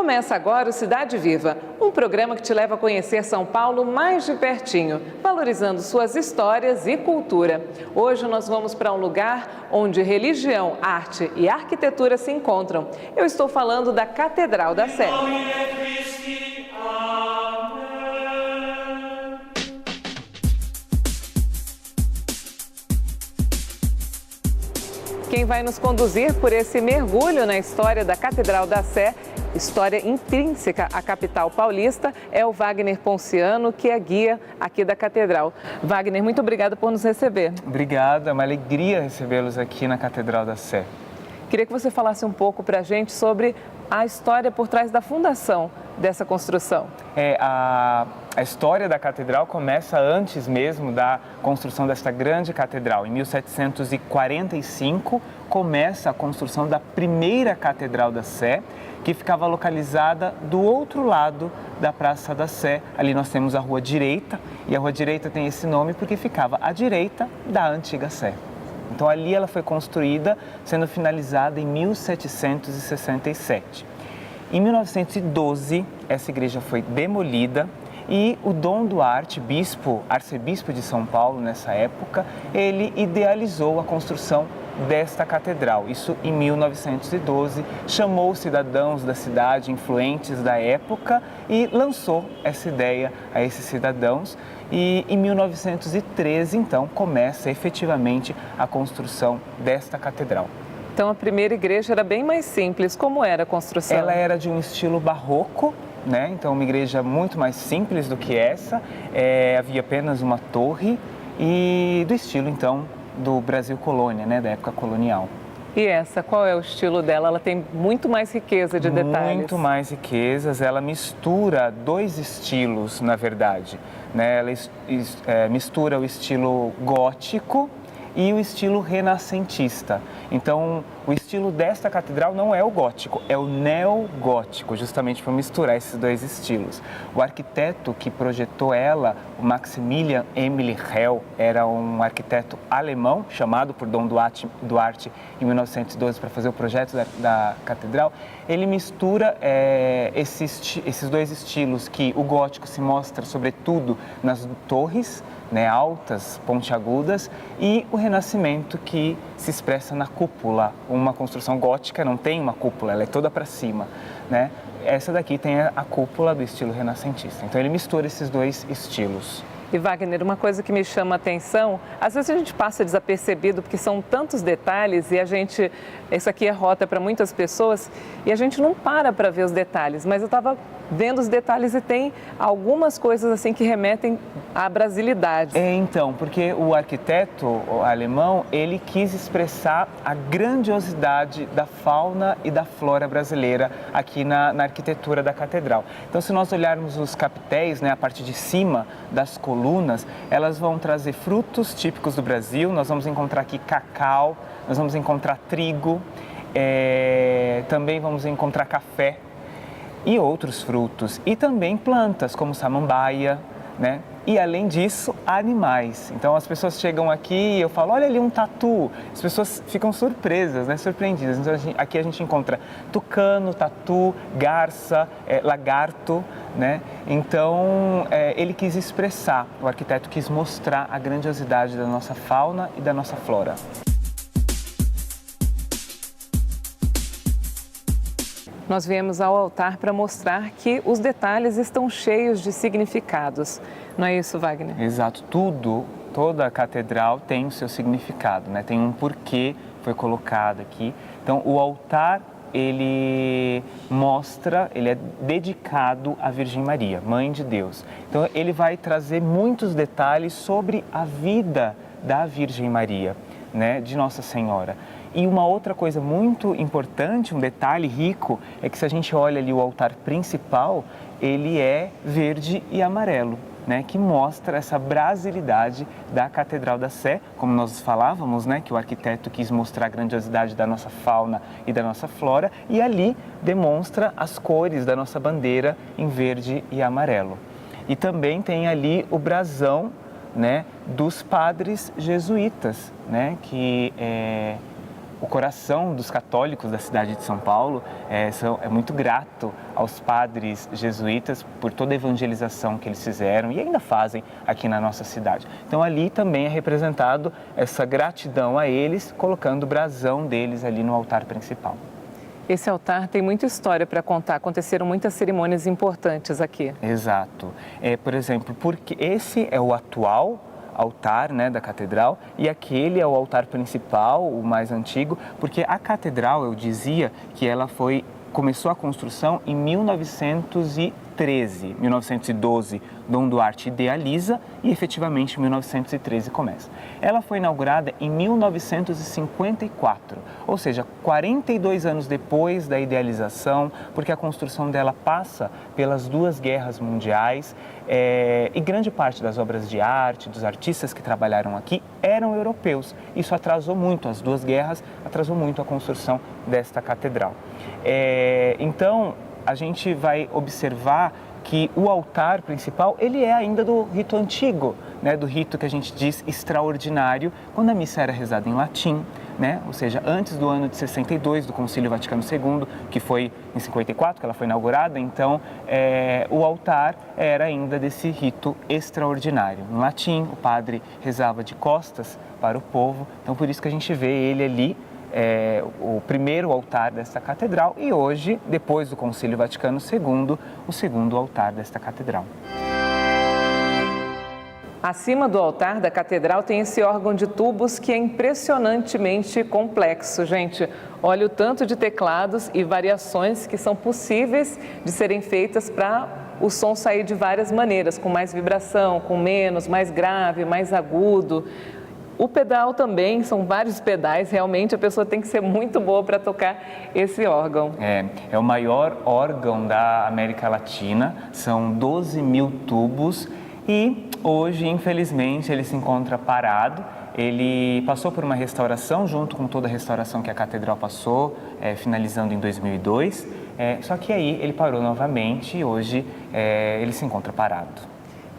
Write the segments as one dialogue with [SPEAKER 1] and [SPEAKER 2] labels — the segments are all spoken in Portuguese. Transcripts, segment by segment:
[SPEAKER 1] Começa agora o Cidade Viva, um programa que te leva a conhecer São Paulo mais de pertinho, valorizando suas histórias e cultura. Hoje nós vamos para um lugar onde religião, arte e arquitetura se encontram. Eu estou falando da Catedral da Sé. Quem vai nos conduzir por esse mergulho na história da Catedral da Sé, história intrínseca à capital paulista, é o Wagner Ponciano, que é guia aqui da Catedral. Wagner, muito obrigada por nos receber.
[SPEAKER 2] Obrigado, é uma alegria recebê-los aqui na Catedral da Sé.
[SPEAKER 1] Queria que você falasse um pouco para a gente sobre a história por trás da fundação dessa construção.
[SPEAKER 2] A história da catedral começa antes mesmo da construção desta grande catedral. Em 1745 começa a construção da primeira Catedral da Sé, que ficava localizada do outro lado da Praça da Sé. Ali nós temos a Rua Direita, e a Rua Direita tem esse nome porque ficava à direita da antiga Sé. Então ali ela foi construída, sendo finalizada em 1767. Em 1912, essa igreja foi demolida e o Dom Duarte, arcebispo de São Paulo nessa época, ele idealizou a construção desta catedral. Isso em 1912, chamou cidadãos da cidade, influentes da época, e lançou essa ideia a esses cidadãos. E em 1913, então, começa efetivamente a construção desta catedral.
[SPEAKER 1] Então, a primeira igreja era bem mais simples. Como era a construção?
[SPEAKER 2] Ela era de um estilo barroco, né? Então, uma igreja muito mais simples do que essa. Havia apenas uma torre e do estilo, então, do Brasil colônia, né? Da época colonial.
[SPEAKER 1] E essa, qual é o estilo dela? Ela tem muito mais riqueza de detalhes.
[SPEAKER 2] Muito mais riquezas. Ela mistura dois estilos, na verdade, né? Ela mistura o estilo gótico e o estilo renascentista. Então, o estilo desta catedral não é o gótico, é o neogótico, justamente para misturar esses dois estilos. O arquiteto que projetou ela, o Maximilian Emil Hell, era um arquiteto alemão, chamado por Dom Duarte em 1912 para fazer o projeto da catedral. Ele mistura esses dois estilos, que o gótico se mostra sobretudo nas torres, né, altas, pontiagudas, e o renascimento que se expressa na cúpula. Uma construção gótica não tem uma cúpula, ela é toda para cima, né? Essa daqui tem a cúpula do estilo renascentista. Então ele mistura esses dois estilos.
[SPEAKER 1] E Wagner, uma coisa que me chama a atenção, às vezes a gente passa desapercebido porque são tantos detalhes e isso aqui é rota para muitas pessoas e a gente não para ver os detalhes, mas eu estava vendo os detalhes e tem algumas coisas assim que remetem à brasilidade.
[SPEAKER 2] Então, porque o arquiteto alemão, ele quis expressar a grandiosidade da fauna e da flora brasileira aqui na arquitetura da catedral. Então, se nós olharmos os capitéis, né, a parte de cima das colunas, elas vão trazer frutos típicos do Brasil. Nós vamos encontrar aqui cacau, nós vamos encontrar trigo, também vamos encontrar café e outros frutos, e também plantas como samambaia, né? E além disso, animais. Então as pessoas chegam aqui e eu falo, olha ali um tatu. As pessoas ficam surpresas, né? Surpreendidas. Então aqui a gente encontra tucano, tatu, garça, lagarto, né? Então ele quis expressar, o arquiteto quis mostrar a grandiosidade da nossa fauna e da nossa flora.
[SPEAKER 1] Nós viemos ao altar para mostrar que os detalhes estão cheios de significados. Não é isso, Wagner?
[SPEAKER 2] Exato. Toda a catedral tem o seu significado, né? Tem um porquê foi colocado aqui. Então, o altar, ele é dedicado à Virgem Maria, Mãe de Deus. Então, ele vai trazer muitos detalhes sobre a vida da Virgem Maria, né? De Nossa Senhora. E uma outra coisa muito importante, um detalhe rico, é que se a gente olha ali o altar principal, ele é verde e amarelo, né, que mostra essa brasilidade da Catedral da Sé, como nós falávamos, né, que o arquiteto quis mostrar a grandiosidade da nossa fauna e da nossa flora, e ali demonstra as cores da nossa bandeira em verde e amarelo. E também tem ali o brasão, né, dos padres jesuítas, né, que o coração dos católicos da cidade de São Paulo é muito grato aos padres jesuítas por toda a evangelização que eles fizeram e ainda fazem aqui na nossa cidade. Então ali também é representado essa gratidão a eles, colocando o brasão deles ali no altar principal.
[SPEAKER 1] Esse altar tem muita história para contar, aconteceram muitas cerimônias importantes aqui.
[SPEAKER 2] Exato. Por exemplo, porque esse é o atual altar, né, da catedral, e aquele é o altar principal, o mais antigo, porque a catedral, eu dizia que ela começou a construção em 1912, Dom Duarte idealiza e efetivamente em 1913 começa. Ela foi inaugurada em 1954, ou seja, 42 anos depois da idealização, porque a construção dela passa pelas 2 guerras mundiais e grande parte das obras de arte, dos artistas que trabalharam aqui eram europeus. Isso atrasou muito, as 2 guerras atrasou muito a construção desta catedral. Então, a gente vai observar que o altar principal, ele é ainda do rito antigo, né? Do rito que a gente diz extraordinário, quando a missa era rezada em latim, né? Ou seja, antes do ano de 62, do Concílio Vaticano II, que foi em 54, que ela foi inaugurada, então o altar era ainda desse rito extraordinário. Em latim, o padre rezava de costas para o povo, então por isso que a gente vê ele ali, o primeiro altar desta catedral e hoje, depois do Concílio Vaticano II, o segundo altar desta catedral.
[SPEAKER 1] Acima do altar da catedral tem esse órgão de tubos que é impressionantemente complexo, gente. Olha o tanto de teclados e variações que são possíveis de serem feitas para o som sair de várias maneiras, com mais vibração, com menos, mais grave, mais agudo. O pedal também, são vários pedais, realmente a pessoa tem que ser muito boa para tocar esse órgão.
[SPEAKER 2] É o maior órgão da América Latina, são 12 mil tubos e hoje, infelizmente, ele se encontra parado. Ele passou por uma restauração, junto com toda a restauração que a catedral passou, finalizando em 2002, só que aí ele parou novamente e hoje ele se encontra parado.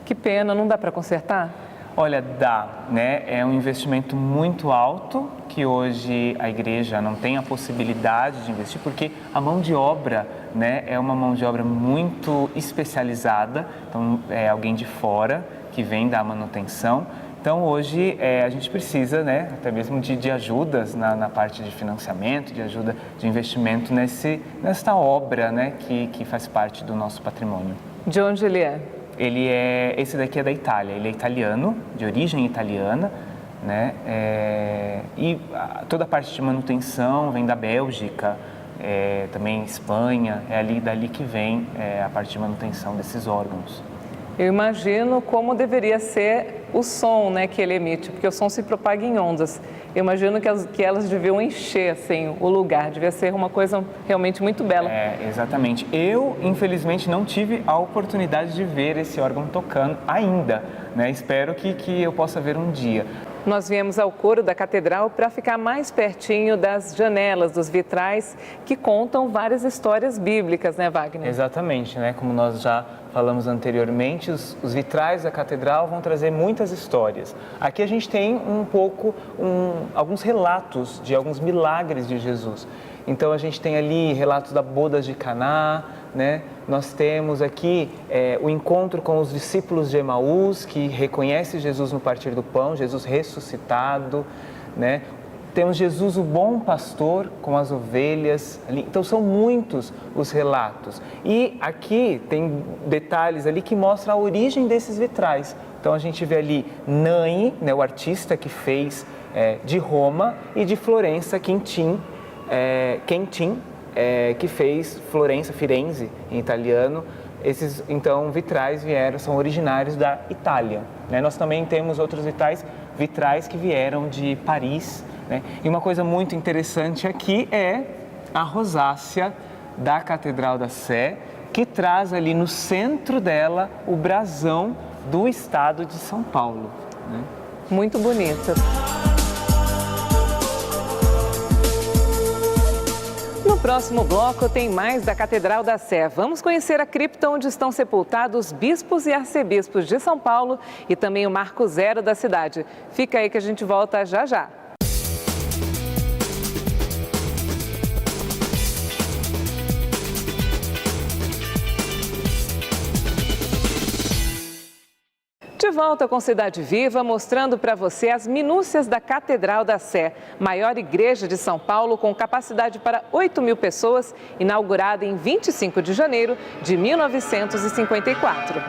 [SPEAKER 1] Que pena, não dá para consertar?
[SPEAKER 2] Olha, dá, né? É um investimento muito alto que hoje a igreja não tem a possibilidade de investir, porque a mão de obra, né, é uma mão de obra muito especializada, então é alguém de fora que vem dar manutenção. Então hoje a gente precisa, né, até mesmo de ajudas na parte de financiamento, de ajuda de investimento nesta obra, né, que faz parte do nosso patrimônio.
[SPEAKER 1] De onde ele é?
[SPEAKER 2] Esse daqui é da Itália, ele é italiano, de origem italiana, né? E toda a parte de manutenção vem da Bélgica, também Espanha, dali que vem a parte de manutenção desses órgãos.
[SPEAKER 1] Eu imagino como deveria ser o som, né, que ele emite, porque o som se propaga em ondas. Eu imagino que elas deviam encher assim, o lugar, devia ser uma coisa realmente muito bela.
[SPEAKER 2] Exatamente. Eu, infelizmente, não tive a oportunidade de ver esse órgão tocando ainda, né? Espero que eu possa ver um dia.
[SPEAKER 1] Nós viemos ao coro da catedral para ficar mais pertinho das janelas, dos vitrais, que contam várias histórias bíblicas, né, Wagner?
[SPEAKER 2] Exatamente, né? Como nós já falamos anteriormente, os vitrais da catedral vão trazer muitas histórias. Aqui a gente tem alguns relatos de alguns milagres de Jesus. Então a gente tem ali relatos da boda de Caná, né? Nós temos aqui o encontro com os discípulos de Emaús, que reconhece Jesus no partir do pão, Jesus ressuscitado, né? Temos Jesus, o bom pastor, com as ovelhas ali. Então são muitos os relatos. E aqui tem detalhes ali que mostram a origem desses vitrais. Então a gente vê ali Nani, né, o artista que fez de Roma, e de Florença, Quentin, que fez Firenze em italiano. Esses, então, vitrais são originários da Itália, né? Nós também temos outros vitrais que vieram de Paris, né? E uma coisa muito interessante aqui é a rosácea da Catedral da Sé, que traz ali no centro dela o brasão do estado de São Paulo, né?
[SPEAKER 1] Muito bonita. No próximo bloco tem mais da Catedral da Sé. Vamos conhecer a cripta onde estão sepultados bispos e arcebispos de São Paulo e também o Marco Zero da cidade. Fica aí que a gente volta já já. De volta com Cidade Viva, mostrando para você as minúcias da Catedral da Sé, maior igreja de São Paulo com capacidade para 8.000 pessoas, inaugurada em 25 de janeiro de 1954.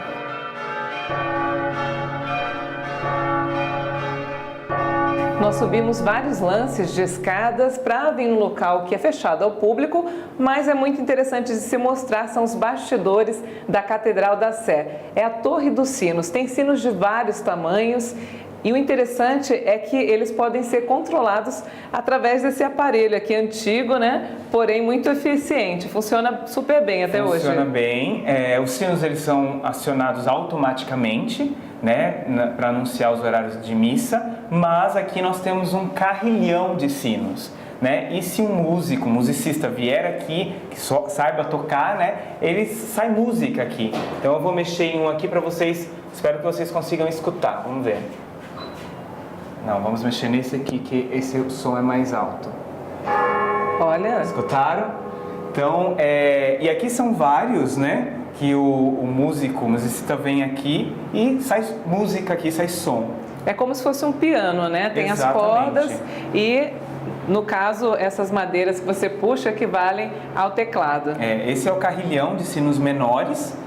[SPEAKER 1] Nós subimos vários lances de escadas para vir no local que é fechado ao público, mas é muito interessante de se mostrar, são os bastidores da Catedral da Sé. É a Torre dos Sinos, tem sinos de vários tamanhos e o interessante é que eles podem ser controlados através desse aparelho aqui antigo, né? Porém muito eficiente, funciona super bem até hoje.
[SPEAKER 2] Funciona bem, os sinos eles são acionados automaticamente, né, para anunciar os horários de missa, mas aqui nós temos um carrilhão de sinos, né? E se um musicista vier aqui, que só saiba tocar, né, ele sai música aqui. Então eu vou mexer em um aqui para vocês, espero que vocês consigam escutar, vamos ver. Não, vamos mexer nesse aqui, que esse som é mais alto.
[SPEAKER 1] Olha!
[SPEAKER 2] Escutaram? Então, e aqui são vários, né? Que o musicista vem aqui e sai música aqui, sai som.
[SPEAKER 1] É como se fosse um piano, né? Tem
[SPEAKER 2] Exatamente.
[SPEAKER 1] As cordas e, no caso, essas madeiras que você puxa equivalem ao teclado.
[SPEAKER 2] Esse é o carrilhão de sinos menores,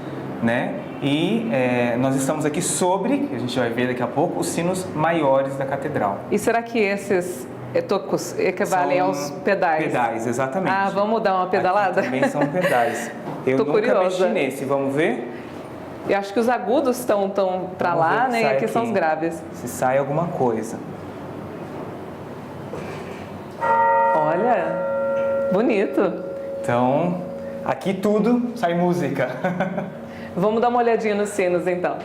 [SPEAKER 2] né? E nós estamos aqui sobre, a gente vai ver daqui a pouco, os sinos maiores da catedral.
[SPEAKER 1] E será que esses tocos equivalem aos pedais?
[SPEAKER 2] Pedais, exatamente.
[SPEAKER 1] Ah, vamos dar uma pedalada?
[SPEAKER 2] Aqui também são pedais. Eu
[SPEAKER 1] Tô
[SPEAKER 2] nunca
[SPEAKER 1] curiosa.
[SPEAKER 2] mexi nesse, vamos ver?
[SPEAKER 1] Eu acho que os agudos estão para
[SPEAKER 2] Vamos
[SPEAKER 1] lá,
[SPEAKER 2] ver
[SPEAKER 1] né? E aqui são os graves.
[SPEAKER 2] Se sai alguma coisa.
[SPEAKER 1] Olha, bonito.
[SPEAKER 2] Então, aqui tudo sai música.
[SPEAKER 1] Vamos dar uma olhadinha nos sinos, então.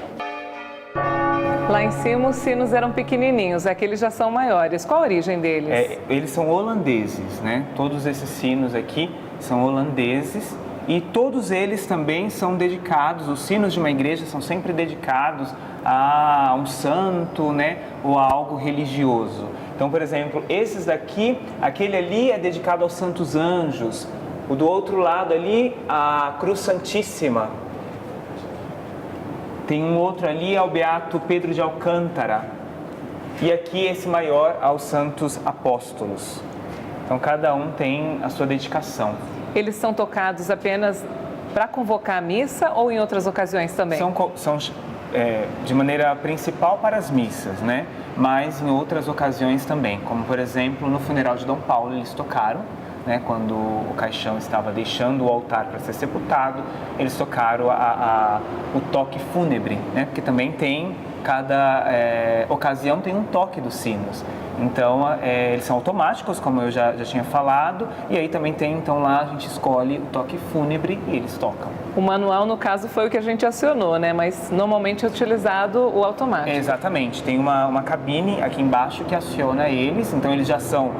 [SPEAKER 1] Lá em cima, os sinos eram pequenininhos, aqui eles já são maiores. Qual a origem deles?
[SPEAKER 2] Eles são holandeses, né? Todos esses sinos aqui são holandeses e todos eles também são dedicados, os sinos de uma igreja são sempre dedicados a um santo, né? Ou a algo religioso. Então, por exemplo, esses daqui, aquele ali é dedicado aos santos anjos, o do outro lado ali, a Cruz Santíssima. Tem um outro ali ao Beato Pedro de Alcântara. E aqui esse maior aos santos apóstolos. Então cada um tem a sua dedicação.
[SPEAKER 1] Eles são tocados apenas para convocar a missa ou em outras ocasiões também?
[SPEAKER 2] São de maneira principal para as missas, né? Mas em outras ocasiões também. Como por exemplo no funeral de Dom Paulo eles tocaram. Né, quando o caixão estava deixando o altar para ser sepultado, eles tocaram o toque fúnebre, né, porque também tem, cada ocasião tem um toque dos sinos. Então, eles são automáticos, como eu já tinha falado, e aí também tem, então lá a gente escolhe o toque fúnebre e eles tocam.
[SPEAKER 1] O manual, no caso, foi o que a gente acionou, né? Mas normalmente é utilizado o automático.
[SPEAKER 2] Exatamente, tem uma cabine aqui embaixo que aciona eles, então eles já são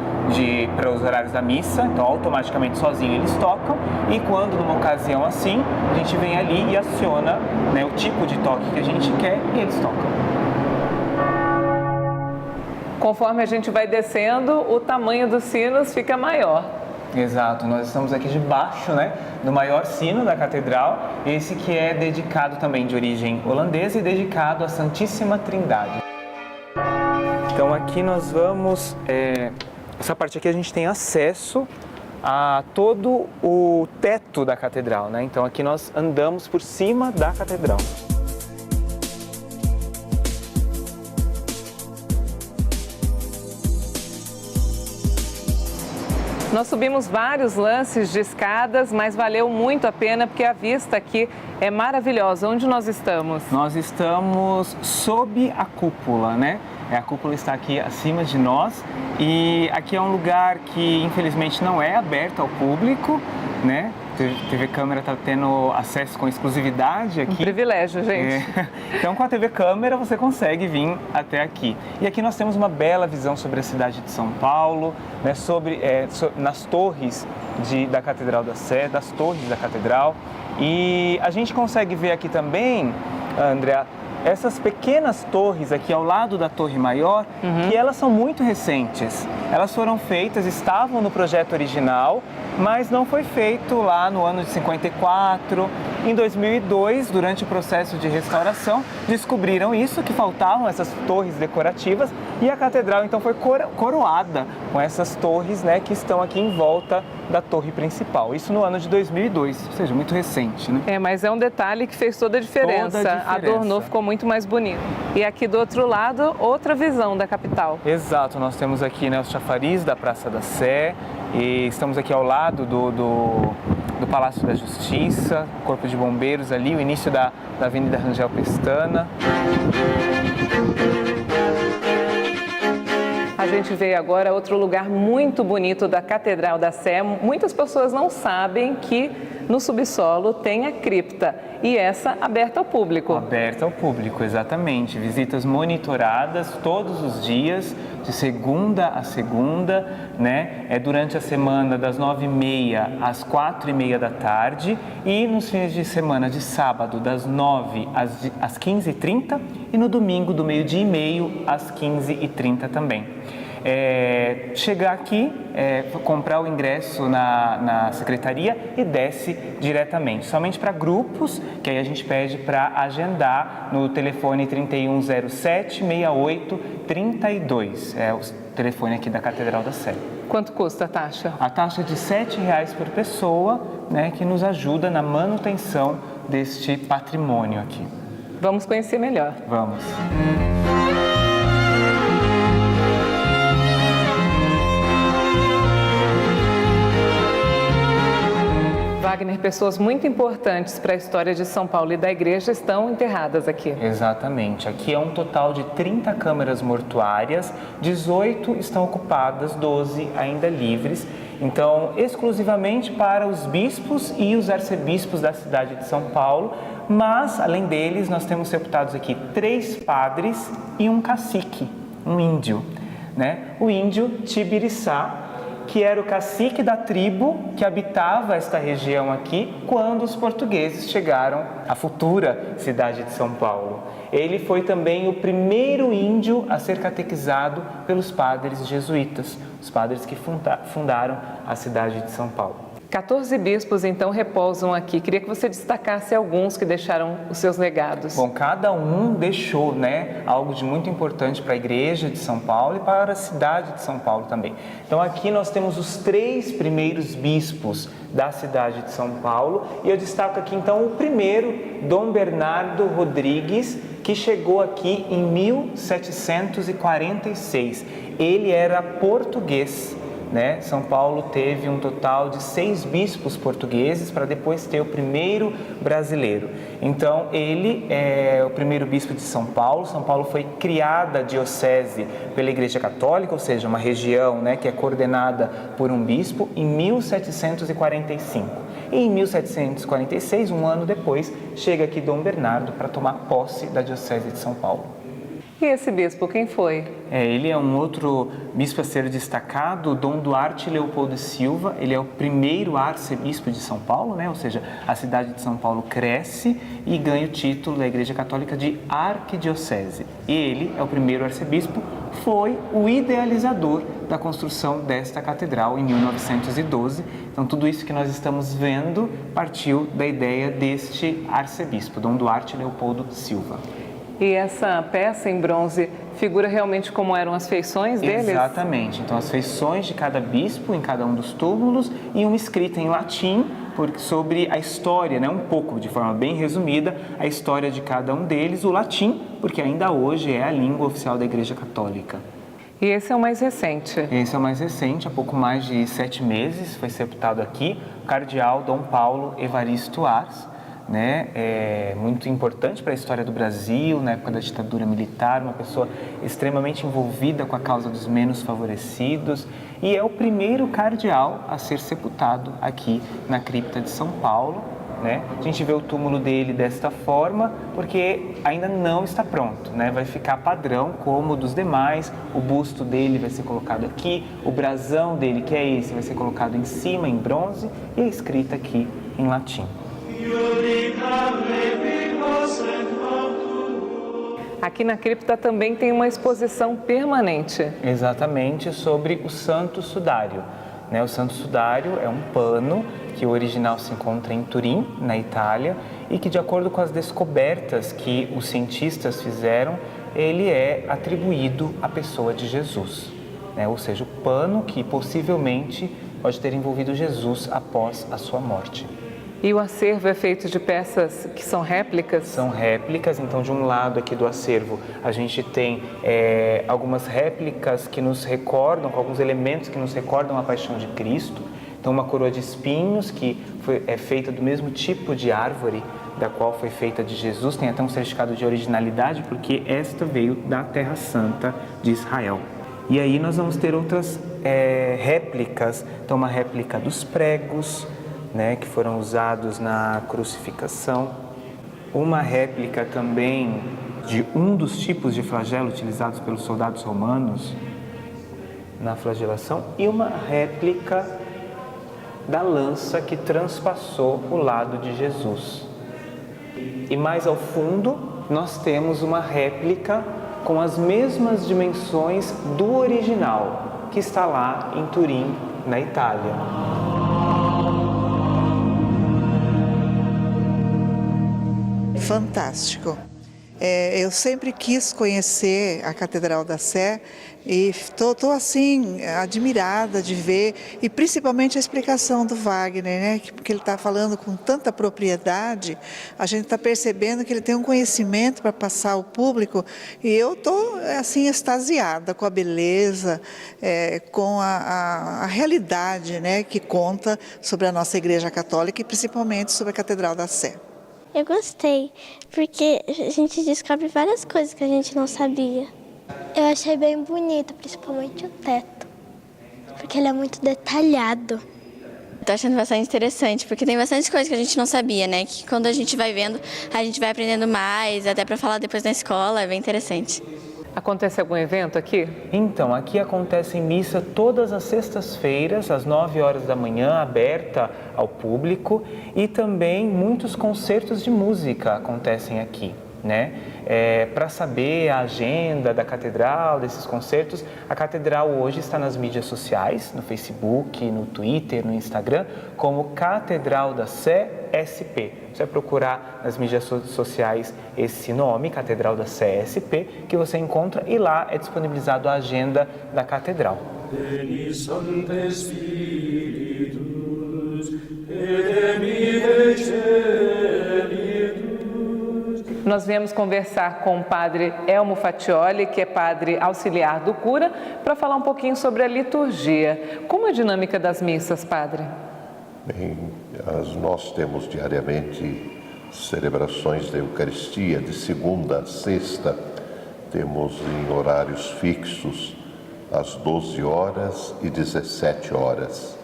[SPEAKER 2] para os horários da missa, então automaticamente sozinho eles tocam, e quando numa ocasião assim, a gente vem ali e aciona, né, o tipo de toque que a gente quer e eles tocam.
[SPEAKER 1] Conforme a gente vai descendo, o tamanho dos sinos fica maior.
[SPEAKER 2] Exato, nós estamos aqui debaixo, né, do maior sino da catedral, esse que é dedicado também de origem holandesa e dedicado à Santíssima Trindade. Então aqui nós vamos, essa parte aqui a gente tem acesso a todo o teto da catedral, né? Então aqui nós andamos por cima da catedral.
[SPEAKER 1] Nós subimos vários lances de escadas, mas valeu muito a pena porque a vista aqui é maravilhosa. Onde nós estamos?
[SPEAKER 2] Nós estamos sob a cúpula, né? A cúpula está aqui acima de nós e aqui é um lugar que infelizmente não é aberto ao público, né? A TV Câmara está tendo acesso com exclusividade aqui.
[SPEAKER 1] Um privilégio, gente.
[SPEAKER 2] Então, com a TV Câmara, você consegue vir até aqui. E aqui nós temos uma bela visão sobre a cidade de São Paulo, né? Nas torres da Catedral da Sé, das torres da Catedral. E a gente consegue ver aqui também, Andrea, essas pequenas torres aqui ao lado da torre maior, que elas são muito recentes. Elas foram feitas, estavam no projeto original, mas não foi feito lá no ano de 54 Em 2002, durante o processo de restauração, descobriram isso, que faltavam essas torres decorativas, e a catedral então foi coroada com essas torres, né, que estão aqui em volta da torre principal. Isso no ano de 2002, ou seja, muito recente, né?
[SPEAKER 1] Mas é um detalhe que fez toda a diferença. Adornou, ficou muito mais bonito. E aqui do outro lado, outra visão da capital.
[SPEAKER 2] Exato, nós temos aqui, né, os chafariz da Praça da Sé, e estamos aqui ao lado do Palácio da Justiça, Corpo de Bombeiros ali, o início da Avenida Rangel Pestana.
[SPEAKER 1] A gente veio agora a outro lugar muito bonito da Catedral da Sé. Muitas pessoas não sabem que no subsolo tem a cripta, e essa aberta ao público.
[SPEAKER 2] Aberta ao público, exatamente. Visitas monitoradas todos os dias, de segunda a segunda, né? É durante a semana das 9h30 às 4h30 da tarde, e nos fins de semana de sábado das 9 às 15h30 e no domingo do 12h30 às 15h30 também. Chegar aqui, comprar o ingresso na secretaria e desce diretamente. Somente para grupos, que aí a gente pede para agendar no telefone 3107-6832. É o telefone aqui da Catedral da Sé.
[SPEAKER 1] Quanto custa a taxa?
[SPEAKER 2] A taxa é de R$ 7,00 por pessoa, né, que nos ajuda na manutenção deste patrimônio aqui.
[SPEAKER 1] Vamos conhecer melhor.
[SPEAKER 2] Vamos.
[SPEAKER 1] Wagner, pessoas muito importantes para a história de São Paulo e da igreja estão enterradas aqui.
[SPEAKER 2] Exatamente. Aqui é um total de 30 câmaras mortuárias, 18 estão ocupadas, 12 ainda livres. Então, exclusivamente para os bispos e os arcebispos da cidade de São Paulo, mas, além deles, nós temos sepultados aqui 3 padres e um cacique, um índio, né? O índio Tibiriçá, que era o cacique da tribo que habitava esta região aqui quando os portugueses chegaram à futura cidade de São Paulo. Ele foi também o primeiro índio a ser catequizado pelos padres jesuítas, os padres que fundaram a cidade de São Paulo.
[SPEAKER 1] 14 bispos, então, repousam aqui. Queria que você destacasse alguns que deixaram os seus legados.
[SPEAKER 2] Bom, cada um deixou, né, algo de muito importante para a igreja de São Paulo e para a cidade de São Paulo também. Então, aqui nós temos os 3 primeiros bispos da cidade de São Paulo, e eu destaco aqui, então, o primeiro, Dom Bernardo Rodrigues, que chegou aqui em 1746. Ele era português, né? São Paulo teve um total de 6 bispos portugueses para depois ter o primeiro brasileiro. Então, ele é o primeiro bispo de São Paulo. São Paulo foi criada a diocese pela Igreja Católica, ou seja, uma região, né, que é coordenada por um bispo, em 1745. E em 1746, um ano depois, chega aqui Dom Bernardo para tomar posse da diocese de São Paulo.
[SPEAKER 1] E esse bispo, quem foi?
[SPEAKER 2] Ele é um outro bispo a ser destacado, Dom Duarte Leopoldo e Silva. Ele é o primeiro arcebispo de São Paulo, né? Ou seja, a cidade de São Paulo cresce e ganha o título da Igreja Católica de arquidiocese. E ele é o primeiro arcebispo, foi o idealizador da construção desta catedral em 1912. Então, tudo isso que nós estamos vendo partiu da ideia deste arcebispo, Dom Duarte Leopoldo Silva.
[SPEAKER 1] E essa peça em bronze figura realmente como eram as feições deles?
[SPEAKER 2] Exatamente. Então, as feições de cada bispo em cada um dos túmulos e uma escrita em latim sobre a história, né? Um pouco, de forma bem resumida, a história de cada um deles, o latim, porque ainda hoje é a língua oficial da Igreja Católica.
[SPEAKER 1] E esse é o mais recente?
[SPEAKER 2] Esse é o mais recente, há pouco mais de 7 meses, foi sepultado aqui, o cardeal Dom Paulo Evaristo Ars, né? É muito importante para a história do Brasil, na época da ditadura militar, uma pessoa extremamente envolvida com a causa dos menos favorecidos, e é o primeiro cardeal a ser sepultado aqui na cripta de São Paulo, né? A gente vê o túmulo dele desta forma porque ainda não está pronto, né? Vai ficar padrão como o dos demais. O busto dele vai ser colocado aqui, o brasão dele, que é esse, vai ser colocado em cima em bronze, e a escrita aqui em latim.
[SPEAKER 1] Aqui na cripta também tem uma exposição permanente.
[SPEAKER 2] Exatamente, sobre o Santo Sudário. né? O Santo Sudário é um pano que o original se encontra em Turim, na Itália, e que, de acordo com as descobertas que os cientistas fizeram, ele é atribuído à pessoa de Jesus, né? Ou seja, o pano que possivelmente pode ter envolvido Jesus após a sua morte.
[SPEAKER 1] E o acervo é feito de peças que são réplicas?
[SPEAKER 2] São réplicas, então de um lado aqui do acervo a gente tem algumas réplicas que nos recordam, com alguns elementos que nos recordam a paixão de Cristo. Então uma coroa de espinhos que é feita do mesmo tipo de árvore da qual foi feita de Jesus, tem até um certificado de originalidade porque esta veio da Terra Santa de Israel. E aí nós vamos ter outras réplicas, então uma réplica dos pregos, né, que foram usados na crucificação, uma réplica também de um dos tipos de flagelo utilizados pelos soldados romanos na flagelação e uma réplica da lança que transpassou o lado de Jesus. E mais ao fundo nós temos uma réplica com as mesmas dimensões do original, que está lá em Turim, na Itália.
[SPEAKER 3] Fantástico. Eu sempre quis conhecer a Catedral da Sé e estou assim, admirada de ver, e principalmente a explicação do Wagner, né? Porque ele está falando com tanta propriedade, a gente está percebendo que ele tem um conhecimento para passar ao público, e eu estou assim extasiada com a beleza, com a realidade, né? Que conta sobre a nossa Igreja Católica e principalmente sobre a Catedral da Sé.
[SPEAKER 4] Eu gostei, porque a gente descobre várias coisas que a gente não sabia. Eu achei bem bonito, principalmente o teto, porque ele é muito detalhado.
[SPEAKER 5] Tô achando bastante interessante, porque tem bastante coisa que a gente não sabia, né? Que quando a gente vai vendo, a gente vai aprendendo mais, até para falar depois na escola, é bem interessante.
[SPEAKER 1] Acontece algum evento aqui?
[SPEAKER 2] Então, aqui acontece missa todas as sextas-feiras, às 9 horas da manhã, aberta ao público, e também muitos concertos de música acontecem aqui, né? Para saber a agenda da catedral, desses concertos, a catedral hoje está nas mídias sociais, no Facebook, no Twitter, no Instagram, como Catedral da Sé SP. Você vai procurar nas mídias sociais esse nome, Catedral da Sé SP, que você encontra, e lá é disponibilizado a agenda da catedral.
[SPEAKER 1] Nós viemos conversar com o padre Elmo Fatioli, que é padre auxiliar do cura, para falar um pouquinho sobre a liturgia. Como é a dinâmica das missas, padre?
[SPEAKER 6] Bem, nós temos diariamente celebrações da Eucaristia, de segunda a sexta, temos em horários fixos, às 12 horas e 17 horas.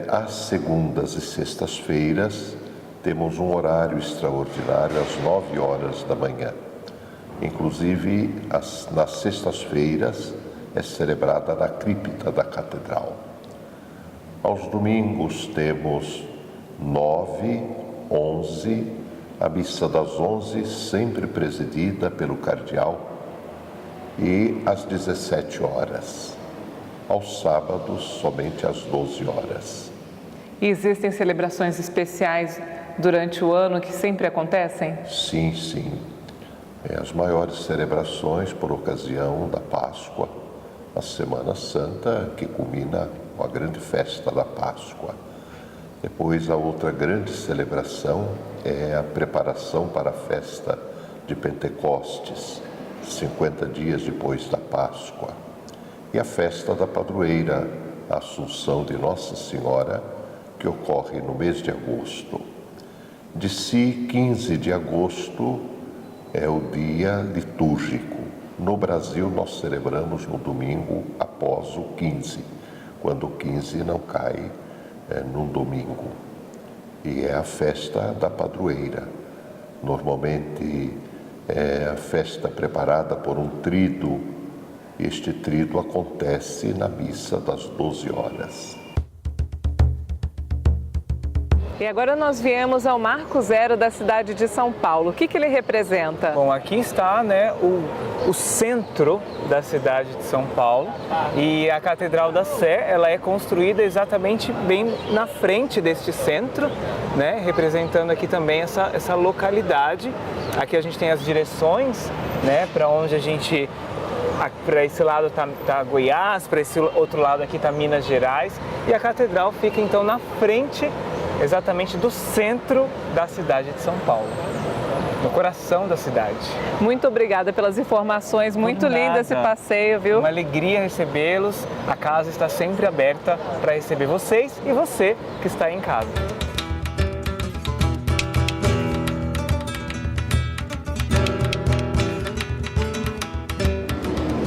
[SPEAKER 6] Às segundas e sextas-feiras, temos um horário extraordinário às 9 horas da manhã. Inclusive, nas sextas-feiras, é celebrada na cripta da catedral. Aos domingos temos 9, 11, a missa das 11, sempre presidida pelo cardeal, e às 17 horas. Aos sábados, somente às 12 horas.
[SPEAKER 1] E existem celebrações especiais durante o ano que sempre acontecem?
[SPEAKER 6] Sim, sim. As maiores celebrações por ocasião da Páscoa, a Semana Santa, que culmina com a grande festa da Páscoa. Depois, a outra grande celebração é a preparação para a festa de Pentecostes, 50 dias depois da Páscoa. E a festa da padroeira, a Assunção de Nossa Senhora, que ocorre no mês de agosto. De si, 15 de agosto é o dia litúrgico. No Brasil, nós celebramos no domingo após o 15, quando o 15 não cai num domingo. E é a festa da padroeira. Normalmente é a festa preparada por um tríduo. Este tríduo acontece na missa das 12 horas.
[SPEAKER 1] E agora nós viemos ao Marco Zero da cidade de São Paulo. O que ele representa?
[SPEAKER 2] Bom, aqui está, né, o centro da cidade de São Paulo, e a Catedral da Sé, ela é construída exatamente bem na frente deste centro, né, representando aqui também essa localidade. Aqui a gente tem as direções, né, para onde a gente... Para esse lado tá Goiás, para esse outro lado aqui está Minas Gerais, e a catedral fica então na frente exatamente do centro da cidade de São Paulo, no coração da cidade.
[SPEAKER 1] Muito obrigada pelas informações, muito lindo esse passeio, viu?
[SPEAKER 2] Uma alegria recebê-los, a casa está sempre aberta para receber vocês e você que está aí em casa.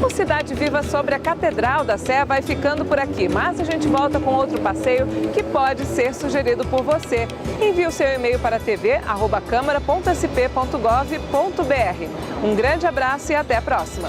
[SPEAKER 1] O Cidade Viva sobre a Catedral da Sé vai ficando por aqui, mas a gente volta com outro passeio que pode ser sugerido por você. Envie o seu e-mail para tv@câmara.sp.gov.br. Um grande abraço e até a próxima!